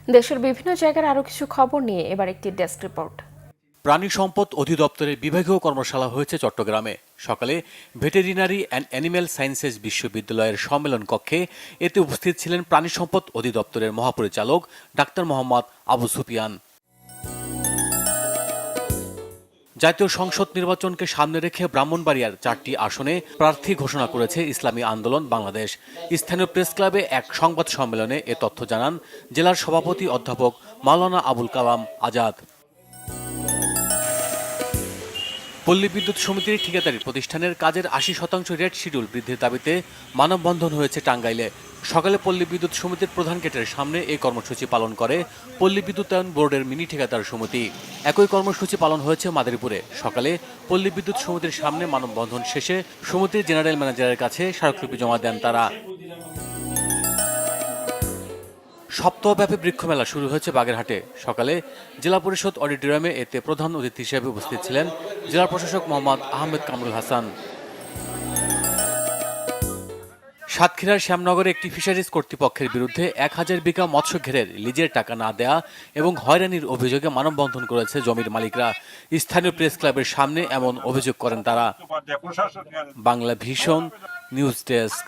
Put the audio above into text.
দেশের বিভিন্ন জায়গার আরো কিছু খবর নিয়ে এবার একটি ডেস্ক রিপোর্ট। প্রাণী সম্পদ অধিদপ্তরের বিভাগীয় কর্মশালা হয়েছে চট্টগ্রামে। সকালে ভেটেরিনারি অ্যান্ড অ্যানিম্যাল সায়েন্সেস বিশ্ববিদ্যালয়ের সম্মেলন কক্ষে এতে উপস্থিত ছিলেন প্রাণী সম্পদ অধিদপ্তরের মহাপরিচালক ডাক্তার মোহাম্মদ আবু সুফিয়ান। জাতীয় সংসদ নির্বাচনকে সামনে রেখে ব্রাহ্মণবাড়িয়ার 4টি আসনে প্রার্থী ঘোষণা করেছে ইসলামী আন্দোলন বাংলাদেশ। স্থানীয় প্রেস ক্লাবে এক সংবাদ সম্মেলনে এ তথ্য জানান জেলার সভাপতি অধ্যাপক মাওলানা আবুল কালাম আজাদ। পল্লী বিদ্যুৎ সমিতির ঠিকাদারি প্রতিষ্ঠানের কাজের ৮০% রেট শিডিউল বৃদ্ধির দাবিতে মানববন্ধন হয়েছে টাঙ্গাইলে। সকালে পল্লী বিদ্যুৎ সমিতির প্রধান গেটের সামনে এই কর্মসূচি পালন করে পল্লী বিদ্যুতায়ন বোর্ডের মিনি ঠিকাদার সমিতি। একই কর্মসূচি পালন হয়েছে মাদারীপুরে। সকালে পল্লী বিদ্যুৎ সমিতির সামনে মানববন্ধন শেষে সমিতির জেনারেল ম্যানেজারের কাছে স্মারকলিপি জমা দেন তারা। সপ্তাহব্যাপী বৃক্ষমেলা শুরু হয়েছে বাগেরহাটে। সকালে জেলা পরিষদ অডিটোরিয়ামে এতে প্রধান অতিথি হিসেবে উপস্থিত ছিলেন জেলা প্রশাসক মোহাম্মদ আহমেদ কামরুল হাসান। সাতক্ষীরার শ্যামনগরে একটি ফিশারিজ কর্তৃপক্ষের বিরুদ্ধে 1000 বিঘা মৎস্য ঘেরের লিজের টাকা না দেয়া এবং হয়রানির অভিযোগে মানববন্ধন করেছে জমির মালিকরা। স্থানীয় প্রেস ক্লাবের সামনে এমন অভিযোগ করেন তারা। Bangla vision news desk.